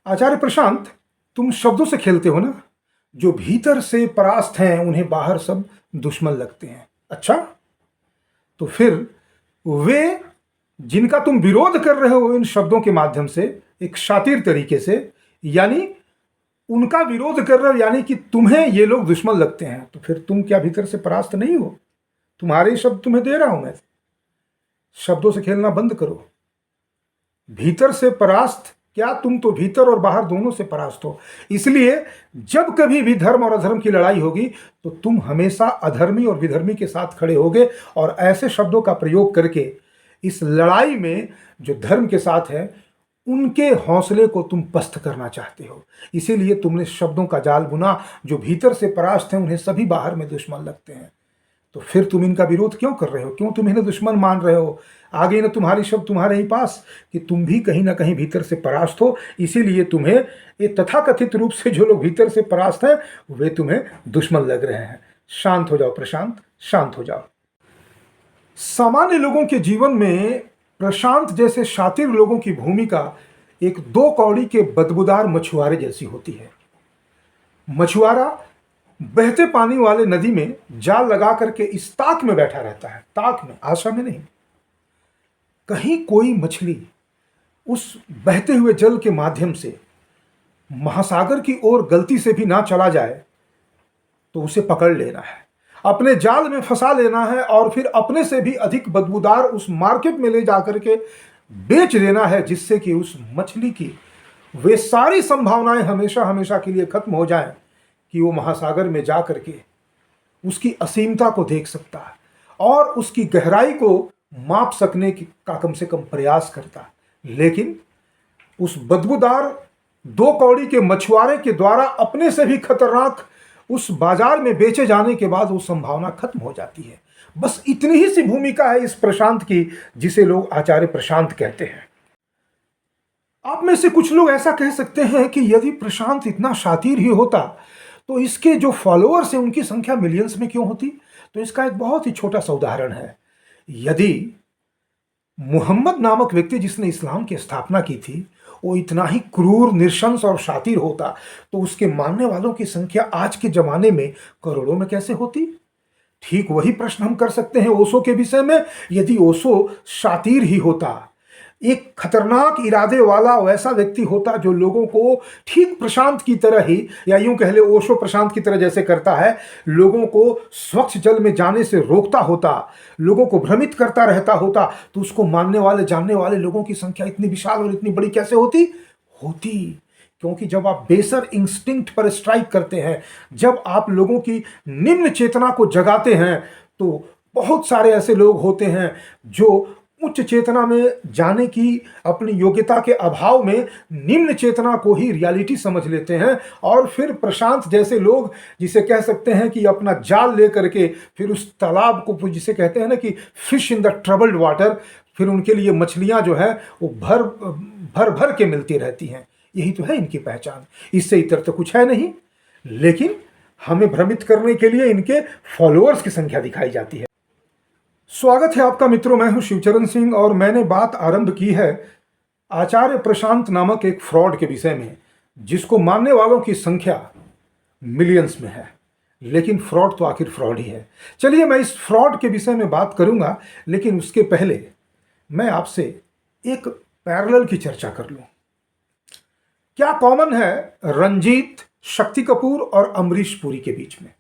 आचार्य प्रशांत, तुम शब्दों से खेलते हो ना। जो भीतर से परास्त हैं उन्हें बाहर सब दुश्मन लगते हैं। अच्छा, तो फिर वे जिनका तुम विरोध कर रहे हो इन शब्दों के माध्यम से, एक शातिर तरीके से, यानी उनका विरोध कर रहे हो, यानी कि तुम्हें ये लोग दुश्मन लगते हैं, तो फिर तुम क्या भीतर से परास्त नहीं हो? तुम्हारे ही शब्द तुम्हें दे रहा हूं मैं। शब्दों से खेलना बंद करो। भीतर से परास्त क्या, तुम तो भीतर और बाहर दोनों से परास्त हो। इसलिए जब कभी भी धर्म और अधर्म की लड़ाई होगी तो तुम हमेशा अधर्मी और विधर्मी के साथ खड़े होगे, और ऐसे शब्दों का प्रयोग करके इस लड़ाई में जो धर्म के साथ है उनके हौसले को तुम पस्त करना चाहते हो। इसीलिए तुमने शब्दों का जाल बुना। जो भीतर से परास्त हैं उन्हें सभी बाहर में दुश्मन लगते हैं। तो फिर तुम इनका विरोध क्यों कर रहे हो? क्यों तुम इन्हें दुश्मन मान रहे हो? आ गई ना तुम्हारी शब्द तुम्हारे ही पास कि तुम भी कहीं ना कहीं भीतर से परास्त हो। इसीलिए तुम्हें ये तथाकथित रूप से जो लोग भीतर से परास्त हैं वे तुम्हें दुश्मन लग रहे हैं। शांत हो जाओ प्रशांत, शांत हो जाओ। सामान्य लोगों के जीवन में प्रशांत जैसे शातिर लोगों की भूमिका एक दो कौड़ी के बदबूदार मछुआरे जैसी होती है। मछुआरा बहते पानी वाले नदी में जाल लगा करके इस ताक में बैठा रहता है, ताक में, आशा में नहीं। कहीं कोई मछली उस बहते हुए जल के माध्यम से महासागर की ओर गलती से भी ना चला जाए तो उसे पकड़ लेना है, अपने जाल में फंसा लेना है, और फिर अपने से भी अधिक बदबूदार उस मार्केट में ले जाकर के बेच देना है, जिससे कि उस मछली की वे सारी संभावनाएं हमेशा हमेशा के लिए खत्म हो जाएं कि वो महासागर में जा करके उसकी असीमता को देख सकता है और उसकी गहराई को माप सकने का कम से कम प्रयास करता। लेकिन उस बदबूदार दो कौड़ी के मछुआरे के द्वारा अपने से भी खतरनाक उस बाजार में बेचे जाने के बाद वो संभावना खत्म हो जाती है। बस इतनी ही सी भूमिका है इस प्रशांत की, जिसे लोग आचार्य प्रशांत कहते हैं। आप में से कुछ लोग ऐसा कह सकते हैं कि यदि प्रशांत इतना शातिर ही होता तो इसके जो फॉलोअर्स हैं उनकी संख्या मिलियंस में क्यों होती? तो इसका एक बहुत ही छोटा सा उदाहरण है। यदि मोहम्मद नामक व्यक्ति जिसने इस्लाम की स्थापना की थी वो इतना ही क्रूर, निशंस और शातिर होता तो उसके मानने वालों की संख्या आज के जमाने में करोड़ों में कैसे होती? ठीक वही प्रश्न हम कर सकते हैं ओशो के विषय में। यदि ओशो शातिर ही होता, एक खतरनाक इरादे वाला वैसा व्यक्ति होता जो लोगों को ठीक प्रशांत की तरह ही, या यूं कह ले ओशो प्रशांत की तरह जैसे करता है, लोगों को स्वच्छ जल में जाने से रोकता होता, लोगों को भ्रमित करता रहता होता, तो उसको मानने वाले, जानने वाले लोगों की संख्या इतनी विशाल और इतनी बड़ी कैसे होती? क्योंकि जब आप बेसर इंस्टिंक्ट पर स्ट्राइक करते हैं, जब आप लोगों की निम्न चेतना को जगाते हैं, तो बहुत सारे ऐसे लोग होते हैं जो उच्च चेतना में जाने की अपनी योग्यता के अभाव में निम्न चेतना को ही रियलिटी समझ लेते हैं। और फिर प्रशांत जैसे लोग, जिसे कह सकते हैं कि अपना जाल लेकर के फिर उस तालाब को, जिसे कहते हैं ना कि fish in the troubled water, फिर उनके लिए मछलियां जो है वो भर भर भर के मिलती रहती हैं। यही तो है इनकी पहचान, इससे इतर तो कुछ है नहीं। लेकिन हमें भ्रमित करने के लिए इनके फॉलोअर्स की संख्या दिखाई जाती है। स्वागत है आपका मित्रों, मैं हूं शिवचरण सिंह और मैंने बात आरंभ की है आचार्य प्रशांत नामक एक फ्रॉड के विषय में, जिसको मानने वालों की संख्या मिलियंस में है। लेकिन फ्रॉड तो आखिर फ्रॉड ही है। चलिए मैं इस फ्रॉड के विषय में बात करूंगा, लेकिन उसके पहले मैं आपसे एक पैरेलल की चर्चा कर लूं। क्या कॉमन है रंजीत, शक्ति कपूर और अमरीश पुरी के बीच में?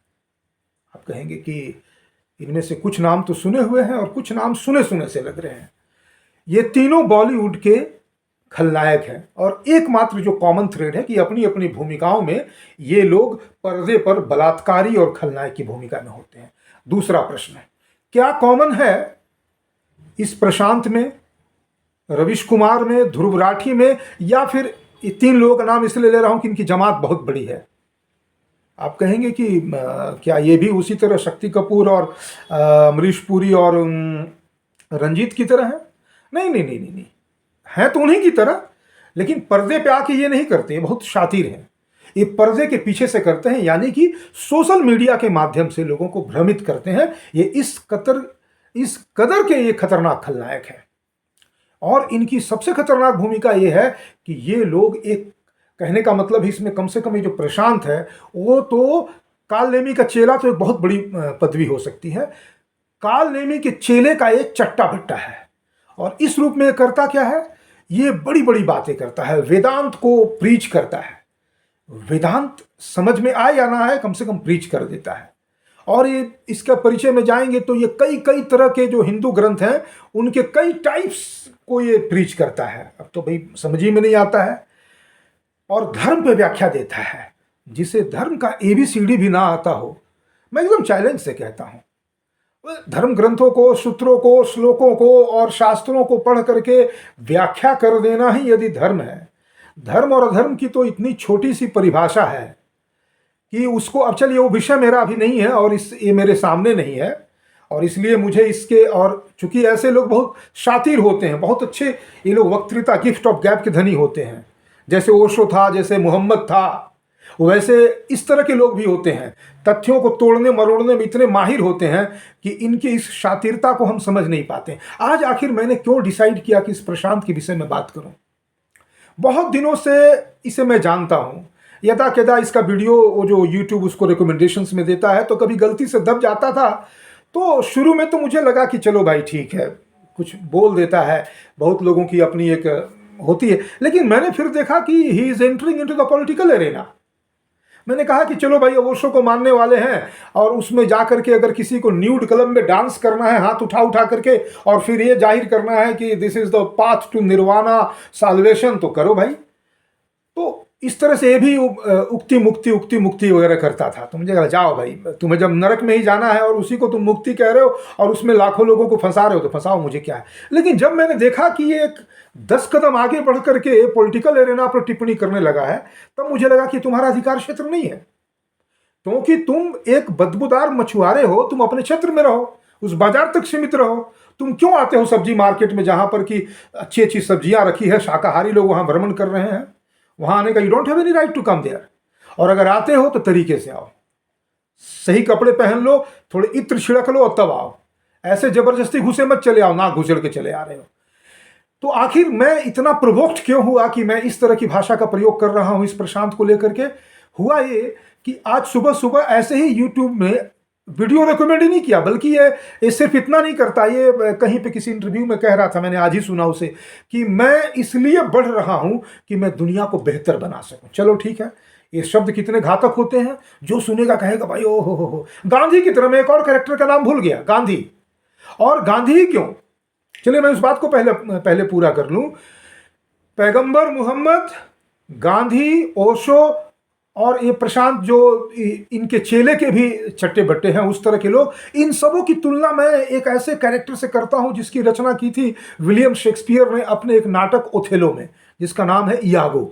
आप कहेंगे कि इनमें से कुछ नाम तो सुने हुए हैं और कुछ नाम सुने सुने से लग रहे हैं। ये तीनों बॉलीवुड के खलनायक हैं और एकमात्र जो कॉमन थ्रेड है कि अपनी अपनी भूमिकाओं में ये लोग पर्दे पर बलात्कारी और खलनायक की भूमिका में होते हैं। दूसरा प्रश्न है, क्या कॉमन है इस प्रशांत में, रविश कुमार में, ध्रुव राठी में, या फिर ये तीन लोगों का नाम इसलिए ले रहा हूं कि इनकी जमात बहुत बड़ी है? आप कहेंगे कि क्या ये भी उसी तरह शक्ति कपूर और अमरीश पुरी और रंजीत की तरह है? नहीं नहीं नहीं नहीं नहीं, है तो उन्हीं की तरह, लेकिन पर्दे पे आके ये नहीं करते, ये बहुत शातिर हैं। ये पर्दे के पीछे से करते हैं, यानी कि सोशल मीडिया के माध्यम से लोगों को भ्रमित करते हैं। ये इस कदर के ये खतरनाक खलनायक है। और इनकी सबसे खतरनाक भूमिका ये है कि ये लोग एक कहने का मतलब इसमें कम से कम ये जो प्रशांत है, वो तो कार्ल नेमी का चेला तो एक बहुत बड़ी पदवी हो सकती है। कार्ल नेमी के चेले का एक चट्टा भट्टा है, और इस रूप में करता क्या है, ये बड़ी बड़ी बातें करता है, वेदांत को प्रीच करता है। वेदांत समझ में आए या ना आए, कम से कम प्रीच कर देता है। और ये इसका परिचय में जाएंगे तो ये कई कई तरह के जो हिंदू ग्रंथ हैं उनके कई टाइप्स को ये प्रीच करता है। अब तो भाई समझ ही में नहीं आता है। और धर्म पे व्याख्या देता है, जिसे धर्म का ABCD भी ना आता हो, मैं एकदम चैलेंज से कहता हूं, धर्म ग्रंथों को, सूत्रों को, श्लोकों को और शास्त्रों को पढ़ करके व्याख्या कर देना ही यदि धर्म है। धर्म और अधर्म की तो इतनी छोटी सी परिभाषा है कि उसको, अब चलिए वो विषय मेरा अभी नहीं है और ये मेरे सामने नहीं है, और इसलिए मुझे इसके, और चूंकि ऐसे लोग बहुत शातिर होते हैं, बहुत अच्छे ये लोग वक्तृता, गिफ्ट ऑफ गैप के धनी होते हैं, जैसे ओशो था, जैसे मोहम्मद था, वैसे इस तरह के लोग भी होते हैं। तथ्यों को तोड़ने मरोड़ने में इतने माहिर होते हैं कि इनकी इस शातिरता को हम समझ नहीं पाते। आज आखिर मैंने क्यों डिसाइड किया कि इस प्रशांत के विषय में बात करूं। बहुत दिनों से इसे मैं जानता हूं, यदा कदा इसका वीडियो वो जो यूट्यूब उसको रिकमेंडेशंस में देता है तो कभी गलती से दब जाता था। तो शुरू में तो मुझे लगा कि चलो भाई ठीक है, कुछ बोल देता है, बहुत लोगों की अपनी एक होती है। लेकिन मैंने फिर देखा कि he is entering into the political arena. मैंने कहा कि चलो भाई, ओशो को मानने वाले हैं और उसमें जा करके अगर किसी को न्यूड क्लब में डांस करना है हाथ उठा उठा करके, और फिर ये जाहिर करना है कि this is the path to nirvana salvation, तो करो भाई। तो इस तरह से ये भी उक्ति मुक्ति वगैरह करता था। तो मुझे कहा जाओ भाई, तुम्हें जब नरक में ही जाना है और उसी को तुम मुक्ति कह रहे हो और उसमें लाखों लोगों को फंसा रहे हो, तो फंसाओ, मुझे क्या है। लेकिन जब मैंने देखा कि ये एक 10 कदम आगे बढ़ करके पॉलिटिकल एरेना पर टिप्पणी करने लगा है, तब मुझे लगा कि तुम्हारा अधिकार क्षेत्र नहीं है, क्योंकि तुम एक बदबूदार मछुआरे हो, तुम अपने क्षेत्र में रहो, उस बाजार तक सीमित रहो। तुम क्यों आते हो सब्जी मार्केट में जहां पर कि अच्छी अच्छी सब्जियां रखी है, शाकाहारी लोग वहां भ्रमण कर रहे हैं, वहां आने का you don't have any right to come there. और अगर आते हो तो तरीके से आओ, सही कपड़े पहन लो, थोड़े इत्र छिड़क लो और तब आओ। ऐसे जबरदस्ती घुसे मत चले आओ, ना घुसड़ के चले आ रहे हो। तो आखिर मैं इतना प्रोवोक्ड क्यों हुआ कि मैं इस तरह की भाषा का प्रयोग कर रहा हूं इस प्रशांत को लेकर के। हुआ ये कि आज सुबह सुबह ऐसे ही यूट्यूब में वीडियो रिकमेंड ही नहीं किया, बल्कि ये सिर्फ इतना नहीं करता, ये कहीं पे किसी इंटरव्यू में कह रहा था, मैंने आज ही सुना उसे, कि मैं इसलिए बढ़ रहा हूं कि मैं दुनिया को बेहतर बना सकूं। चलो ठीक है, ये शब्द कितने घातक होते हैं, जो सुनेगा कहेगा भाई ओ हो। गांधी की तरह, मैं एक और कैरेक्टर का नाम भूल गया, गांधी। और गांधी ही क्यों, चलिए मैं उस बात को पहले पूरा कर लूं। पैगंबर मोहम्मद, गांधी, ओशो और ये प्रशांत जो इनके चेले के भी चट्टे बट्टे हैं, उस तरह के लोग, इन सबों की तुलना मैं एक ऐसे कैरेक्टर से करता हूं जिसकी रचना की थी विलियम शेक्सपियर ने अपने एक नाटक ओथेलो में, जिसका नाम है इयागो।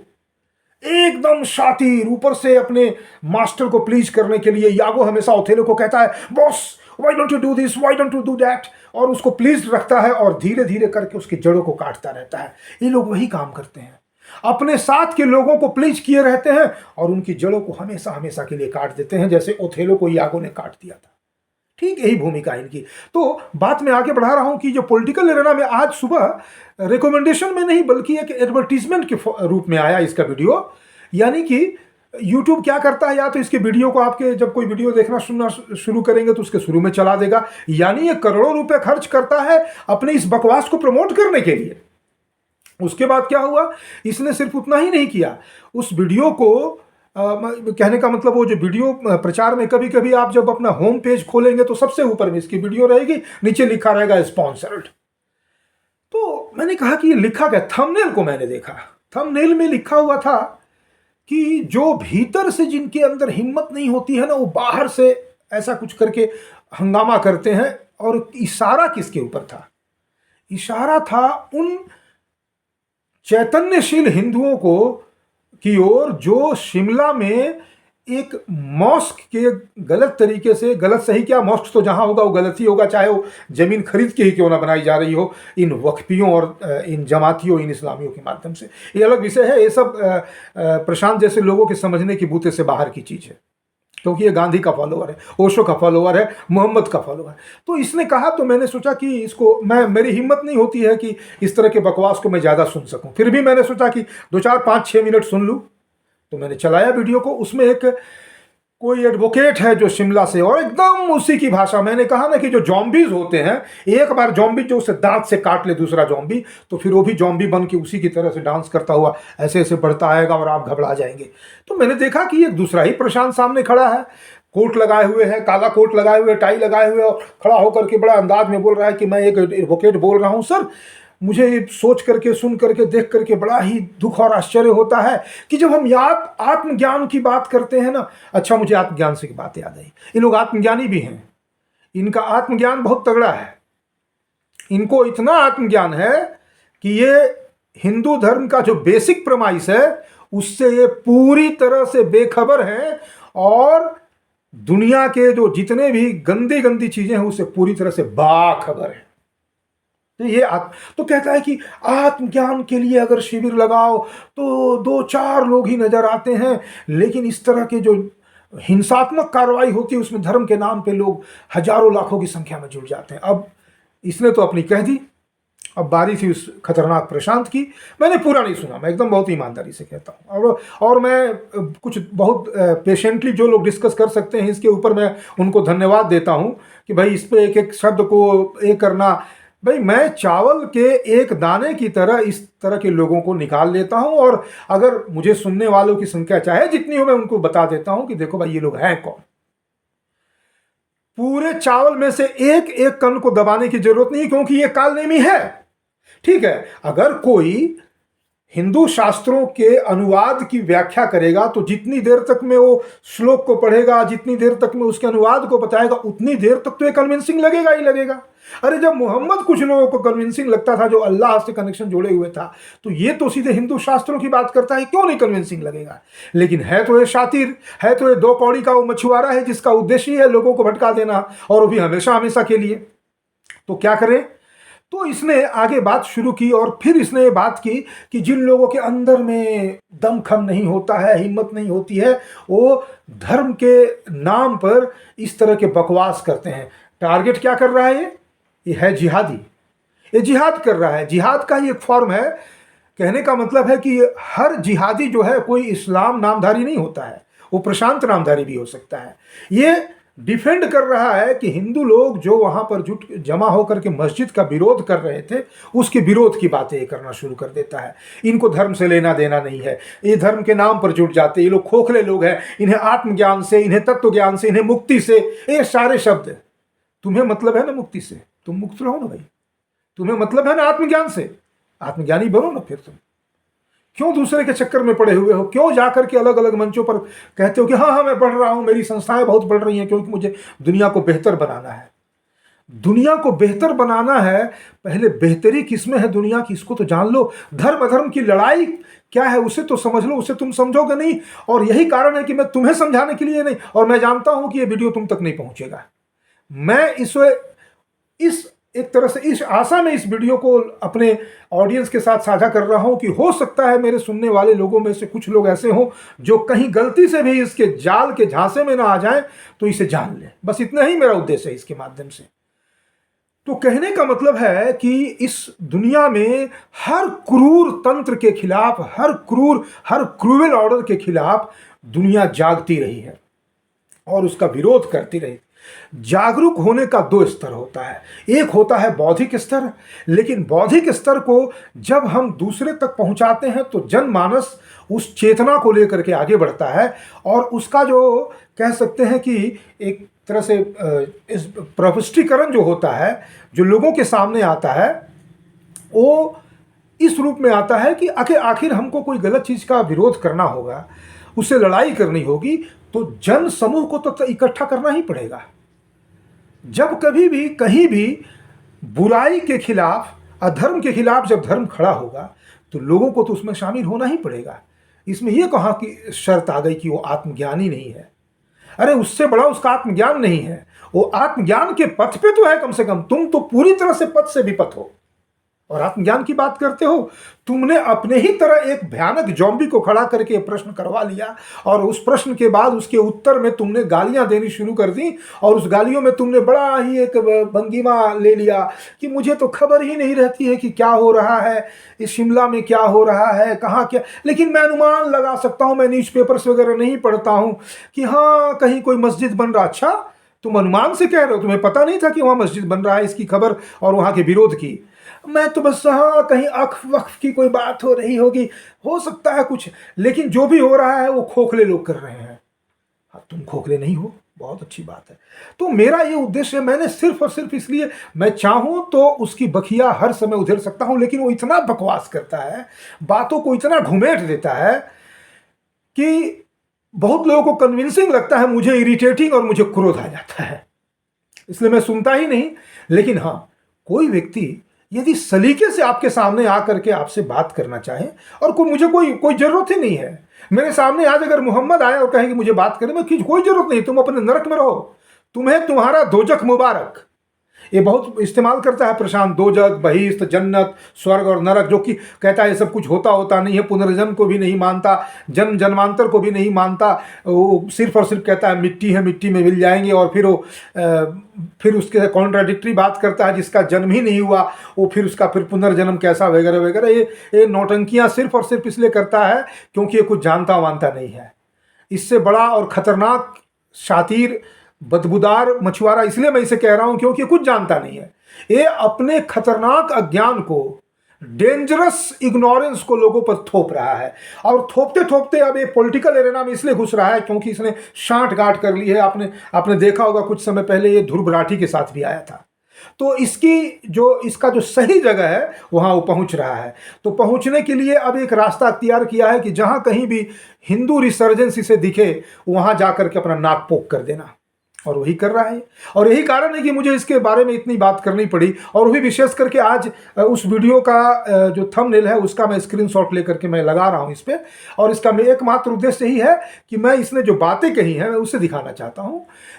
एकदम शातिर, ऊपर से अपने मास्टर को प्लीज करने के लिए यागो हमेशा ओथेलो को कहता है, boss why don't you do this, why don't you do that, और उसको प्लीज रखता है और धीरे धीरे करके उसकी जड़ों को काटता रहता है। ये लोग वही काम करते हैं, अपने साथ के लोगों को प्लीज किए रहते हैं और उनकी जड़ों को हमेशा हमेशा के लिए काट देते हैं, जैसे ओथेलो को यागो ने काट दिया था। ठीक यही भूमिका है इनकी। तो बात मैं आगे बढ़ा रहा हूं कि जो पॉलिटिकल एरेना में आज सुबह रिकमेंडेशन में नहीं बल्कि एक एडवर्टीजमेंट के रूप में आया इसका वीडियो। यानी कि YouTube क्या करता है, या तो इसके वीडियो को आपके जब कोई वीडियो देखना सुनना शुरू करेंगे तो उसके शुरू में चला देगा, यानी ये करोड़ों रुपए खर्च करता है अपने इस बकवास को प्रमोट करने के लिए। उसके बाद क्या हुआ, इसने सिर्फ उतना ही नहीं किया, उस वीडियो को कहने का मतलब वो जो वीडियो प्रचार में कभी कभी आप जब अपना होम पेज खोलेंगे तो सबसे ऊपर में इसकी वीडियो रहेगी, नीचे लिखा रहेगा स्पॉन्सर्ड। तो मैंने कहा कि ये लिखा क्या, थंबनेल को मैंने देखा, थंबनेल में लिखा हुआ था कि जो भीतर से जिनके अंदर हिम्मत नहीं होती है ना, वो बाहर से ऐसा कुछ करके हंगामा करते हैं। और इशारा किसके ऊपर था, इशारा था उन चैतन्यशील हिंदुओं को की ओर जो शिमला में एक मॉस्क के गलत तरीके से, गलत सही क्या, मॉस्क तो जहां होगा वो गलत ही होगा, चाहे वो जमीन खरीद के ही क्यों ना बनाई जा रही हो, इन वक्फियों और इन जमातियों, इन इस्लामियों के माध्यम से। ये अलग विषय है, ये सब प्रशांत जैसे लोगों के समझने की बूते से बाहर की चीज है, क्योंकि ये गांधी का फॉलोअर है, ओशो का फॉलोअर है, मोहम्मद का फॉलोअर है। तो इसने कहा, तो मैंने सोचा कि इसको, मेरी हिम्मत नहीं होती है कि इस तरह के बकवास को मैं ज़्यादा सुन सकूं, फिर भी मैंने सोचा कि 2 4 5 6 मिनट सुन लूं। तो मैंने चलाया वीडियो को, उसमें एक कोई एडवोकेट है जो शिमला से, और एकदम उसी की भाषा, मैंने कहा ना कि जो जॉम्बीज होते हैं, एक बार जॉम्बी जो उसे दांत से काट ले दूसरा जॉम्बी, तो फिर वो भी जॉम्बी बन के उसी की तरह से डांस करता हुआ ऐसे ऐसे बढ़ता आएगा और आप घबरा जाएंगे। तो मैंने देखा कि एक दूसरा ही प्रशांत सामने खड़ा है, कोट लगाए हुए है, काला कोट लगाए हुए, टाई लगाए हुए, और खड़ा होकर के बड़ा अंदाज में बोल रहा है कि मैं एक एडवोकेट बोल रहा हूँ सर। मुझे सोच करके, सुन करके, देख करके बड़ा ही दुख और आश्चर्य होता है कि जब हम याद आत्मज्ञान की बात करते हैं ना, अच्छा मुझे आत्मज्ञान से की बात याद आई, ये लोग आत्मज्ञानी भी हैं, इनका आत्मज्ञान बहुत तगड़ा है, इनको इतना आत्मज्ञान है कि ये हिंदू धर्म का जो बेसिक प्रमाइस है उससे ये पूरी तरह से बेखबर हैं, और दुनिया के जो जितने भी गंदी गंदी चीजें हैं उससे पूरी तरह से बाखबर है। तो ये तो कहता है कि आत्मज्ञान के लिए अगर शिविर लगाओ तो 2-4 लोग ही नजर आते हैं, लेकिन इस तरह के जो हिंसात्मक कार्रवाई होती है उसमें धर्म के नाम पे लोग हजारों लाखों की संख्या में जुड़ जाते हैं। अब इसने तो अपनी कह दी, अब बारी थी उस खतरनाक प्रशांत की। मैंने पूरा नहीं सुना, मैं एकदम बहुत ईमानदारी से कहता हूँ, और मैं कुछ बहुत पेशेंटली जो लोग डिस्कस कर सकते हैं इसके ऊपर मैं उनको धन्यवाद देता हूँ कि भाई इस पे एक एक शब्द को एक करना, भाई मैं चावल के एक दाने की तरह इस तरह के लोगों को निकाल लेता हूं, और अगर मुझे सुनने वालों की संख्या चाहे जितनी हो मैं उनको बता देता हूं कि देखो भाई ये लोग हैं कौन। पूरे चावल में से एक एक कण को दबाने की जरूरत नहीं, क्योंकि ये कालनेमी है। ठीक है, अगर कोई हिंदू शास्त्रों के अनुवाद की व्याख्या करेगा तो जितनी देर तक में वो श्लोक को पढ़ेगा, जितनी देर तक में उसके अनुवाद को बताएगा, उतनी देर तक तो ये कन्विंसिंग लगेगा ही लगेगा। अरे जब मोहम्मद कुछ लोगों को कन्विंसिंग लगता था, जो अल्लाह से कनेक्शन जोड़े हुए था, तो ये तो सीधे हिंदू शास्त्रों की बात करता है, क्यों नहीं कन्विंसिंग लगेगा। लेकिन है तो ये शातिर, है तो ये 2 कौड़ी का वो मछुआरा है जिसका उद्देश्य है लोगों को भटका देना, और वो भी हमेशा हमेशा के लिए। तो क्या करें, तो इसने आगे बात शुरू की, और फिर इसने ये बात की कि जिन लोगों के अंदर में दमखम नहीं होता है, हिम्मत नहीं होती है, वो धर्म के नाम पर इस तरह के बकवास करते हैं। टारगेट क्या कर रहा है ये है जिहादी, ये जिहाद कर रहा है, जिहाद का ही एक फॉर्म है। कहने का मतलब है कि हर जिहादी जो है कोई इस्लाम नामधारी नहीं होता है, वो प्रशांत नामधारी भी हो सकता है। ये डिफेंड कर रहा है कि हिंदू लोग जो वहां पर जमा होकर के मस्जिद का विरोध कर रहे थे, उसके विरोध की बातें ये करना शुरू कर देता है। इनको धर्म से लेना देना नहीं है, ये धर्म के नाम पर जुट जाते, ये लोग खोखले लोग हैं, इन्हें आत्मज्ञान से, इन्हें तत्व ज्ञान से, इन्हें मुक्ति से, ये सारे शब्द। तुम्हें मतलब है ना मुक्ति से, तुम मुक्त रहो ना भाई, तुम्हें मतलब है ना आत्मज्ञान से, आत्मज्ञानी बनो ना। फिर तुम क्यों दूसरे के चक्कर में पड़े हुए हो, क्यों जाकर के अलग अलग मंचों पर कहते हो कि हाँ हाँ मैं पढ़ रहा हूं, मेरी संस्थाएं बहुत बढ़ रही हैं क्योंकि मुझे दुनिया को बेहतर बनाना है। दुनिया को बेहतर बनाना है, पहले बेहतरी किसमें है दुनिया की, इसको तो जान लो। धर्म अधर्म की लड़ाई क्या है उसे तो समझ लो, उसे तुम समझोगे नहीं, और यही कारण है कि मैं तुम्हें समझाने के लिए नहीं, और मैं जानता हूं कि ये वीडियो तुम तक नहीं पहुंचेगा। मैं इस एक तरह से इस आशा में इस वीडियो को अपने ऑडियंस के साथ साझा कर रहा हूं कि हो सकता है मेरे सुनने वाले लोगों में से कुछ लोग ऐसे हों जो कहीं गलती से भी इसके जाल के झांसे में ना आ जाएं, तो इसे जान लें। बस इतना ही मेरा उद्देश्य है इसके माध्यम से। तो कहने का मतलब है कि इस दुनिया में हर क्रूर तंत्र के खिलाफ, हर क्रूएल ऑर्डर के खिलाफ दुनिया जागती रही है और उसका विरोध करती रही। जागरूक होने का 2 स्तर होता है, एक होता है बौद्धिक स्तर, लेकिन बौद्धिक स्तर को जब हम दूसरे तक पहुंचाते हैं तो जनमानस उस चेतना को लेकर के आगे बढ़ता है, और उसका जो कह सकते हैं कि एक तरह से इस प्रविष्टिकरण जो होता है, जो लोगों के सामने आता है, वो इस रूप में आता है कि आखिर हमको कोई गलत चीज का विरोध करना होगा, उससे लड़ाई करनी होगी, तो जन समूह को तो इकट्ठा करना ही पड़ेगा। जब कभी भी कहीं भी बुराई के खिलाफ, अधर्म के खिलाफ जब धर्म खड़ा होगा, तो लोगों को तो उसमें शामिल होना ही पड़ेगा। इसमें यह कहा कि शर्त आ गई कि वो आत्मज्ञानी नहीं है। अरे उससे बड़ा उसका आत्मज्ञान नहीं है, वो आत्मज्ञान के पथ पे तो है, कम से कम तुम तो पूरी तरह से पथ से विपथ हो। और आत्मज्ञान की बात करते हो। तुमने अपने ही तरह एक भयानक जॉम्बी को खड़ा करके प्रश्न करवा लिया और उस प्रश्न के बाद उसके उत्तर में तुमने गालियां देनी शुरू कर दी और उस गालियों में तुमने बड़ा ही एक भंगिमा ले लिया कि मुझे तो खबर ही नहीं रहती है कि क्या हो रहा है, इस शिमला में क्या हो रहा है, कहाँ क्या, लेकिन मैं अनुमान लगा सकता हूँ, मैं न्यूज़पेपर्स वगैरह नहीं पढ़ता हूँ कि हाँ कहीं कोई मस्जिद बन रहा। अच्छा, तुम अनुमान से कह रहे हो, तुम्हें पता नहीं था कि वहाँ मस्जिद बन रहा है इसकी खबर और वहाँ के विरोध की। मैं तो बस हाँ कहीं अक्फ वक्फ की कोई बात हो रही होगी, हो सकता है कुछ, लेकिन जो भी हो रहा है वो खोखले लोग कर रहे हैं। हाँ, तुम खोखले नहीं हो, बहुत अच्छी बात है। तो मेरा ये उद्देश्य है, मैंने सिर्फ और सिर्फ इसलिए, मैं चाहूं तो उसकी बखिया हर समय उधेड़ सकता हूं, लेकिन वो इतना बकवास करता है, बातों को इतना घुमेट देता है कि बहुत लोगों को कन्विंसिंग लगता है, मुझे इरिटेटिंग और मुझे क्रोध आ जाता है, इसलिए मैं सुनता ही नहीं। लेकिन हाँ, कोई व्यक्ति यदि सलीके से आपके सामने आकर के आपसे बात करना चाहे, और मुझे कोई जरूरत ही नहीं है, मेरे सामने आज अगर मोहम्मद आए और कहे कि मुझे बात करने में कोई जरूरत नहीं, तुम अपने नरक में रहो, तुम्हें तुम्हारा दोजख मुबारक। ये बहुत इस्तेमाल करता है प्रशांत, दोजख, बहिश्त, जन्नत, स्वर्ग और नरक, जो कि कहता है ये सब कुछ होता नहीं है, पुनर्जन्म को भी नहीं मानता, जन्म जन्मांतर को भी नहीं मानता, वो सिर्फ और सिर्फ कहता है मिट्टी है, मिट्टी में मिल जाएंगे, और फिर उसके कॉन्ट्राडिक्टरी बात करता है, जिसका जन्म ही नहीं हुआ वो फिर उसका फिर पुनर्जन्म कैसा वगैरह वगैरह। ये नौटंकियाँ सिर्फ और सिर्फ इसलिए करता है क्योंकि ये कुछ जानता वानता नहीं है। इससे बड़ा और खतरनाक शातिर बदबूदार मछुआरा इसलिए मैं इसे कह रहा हूं क्योंकि कुछ जानता नहीं है। ये अपने खतरनाक अज्ञान को, डेंजरस इग्नोरेंस को लोगों पर थोप रहा है, और थोपते थोपते अब ये पॉलिटिकल एरेना में इसलिए घुस रहा है क्योंकि इसने शांठ गांठ कर ली है। आपने देखा होगा कुछ समय पहले ये ध्रुव राठी के साथ भी आया था, तो इसका जो सही जगह है वहां वो पहुंच रहा है। तो पहुंचने के लिए अब एक रास्ता अख्तियार किया है कि जहां कहीं भी हिंदू रिसर्जेंस इसे दिखे वहां जाकर के अपना नाक पोक कर देना, और वही कर रहा है। और यही कारण है कि मुझे इसके बारे में इतनी बात करनी पड़ी, और वो भी विशेष करके आज उस वीडियो का जो थंबनेल है उसका मैं स्क्रीनशॉट लेकर के मैं लगा रहा हूं इस पे, और इसका एकमात्र उद्देश्य यही है कि मैं इसने जो बातें कही हैं मैं उसे दिखाना चाहता हूं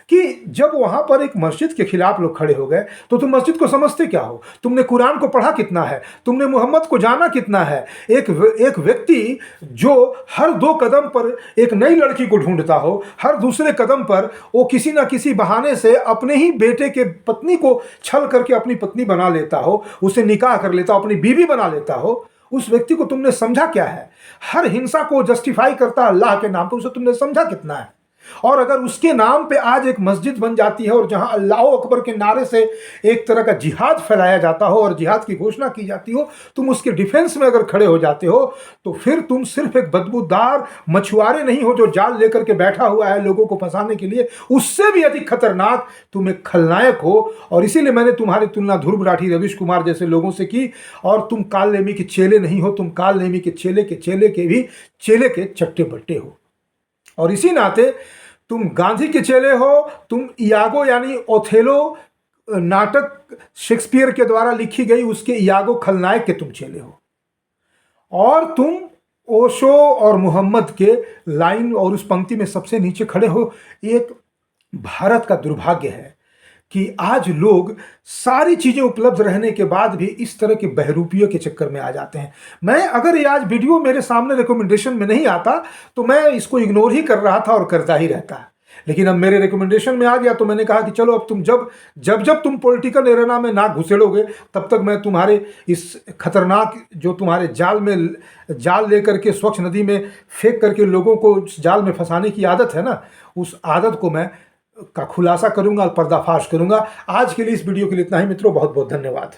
कि जब वहां पर एक मस्जिद के खिलाफ लोग खड़े हो गए तो तुम मस्जिद को समझते क्या हो? तुमने कुरान को पढ़ा कितना है? तुमने मोहम्मद को जाना कितना है? एक व्यक्ति जो हर 2 कदम पर एक नई लड़की को ढूंढता हो, हर दूसरे कदम पर वो किसी ना किसी बहाने से अपने ही बेटे के पत्नी को छल करके अपनी पत्नी बना लेता हो, उसे निकाह कर लेता हो, अपनी बीवी बना लेता हो, उस व्यक्ति को तुमने समझा क्या है? हर हिंसा को जस्टिफाई करता अल्लाह के नाम पर, उसे तुमने समझा कितना है? और अगर उसके नाम पे आज एक मस्जिद बन जाती है और जहां अल्लाह अकबर के नारे से एक तरह का जिहाद फैलाया जाता हो और जिहाद की घोषणा की जाती हो, तुम उसके डिफेंस में अगर खड़े हो जाते हो, तो फिर तुम सिर्फ एक बदबूदार मछुआरे नहीं हो जो जाल लेकर के बैठा हुआ है लोगों को फंसाने के लिए, उससे भी अधिक खतरनाक तुम एक खलनायक हो। और इसीलिए मैंने तुम्हारी तुलना ध्रुव राठी, रवीश कुमार जैसे लोगों से की, और तुम काल नेमी के चेले नहीं हो, तुम काल नेमी के चेले के भी चेले के चट्टे बट्टे हो। और इसी नाते तुम गांधी के चेले हो, तुम इयागो यानी ओथेलो नाटक शेक्सपियर के द्वारा लिखी गई उसके इयागो खलनायक के तुम चेले हो, और तुम ओशो और मोहम्मद के लाइन और उस पंक्ति में सबसे नीचे खड़े हो। एक भारत का दुर्भाग्य है कि आज लोग सारी चीज़ें उपलब्ध रहने के बाद भी इस तरह के बहरूपियों के चक्कर में आ जाते हैं। मैं अगर ये आज वीडियो मेरे सामने रिकमेंडेशन में नहीं आता तो मैं इसको इग्नोर ही कर रहा था और करता ही रहता, लेकिन अब मेरे रिकमेंडेशन में आ गया तो मैंने कहा कि चलो अब तुम जब तुम पॉलिटिकल एरेना में नाक घुसेड़ोगे तब तक मैं तुम्हारे इस खतरनाक जो तुम्हारे जाल लेकर के स्वच्छ नदी में फेंक करके लोगों को जाल में फंसाने की आदत है ना, उस आदत को मैं का खुलासा करूंगा और पर्दाफाश करूंगा। आज के लिए इस वीडियो के लिए इतना ही मित्रों, बहुत बहुत धन्यवाद।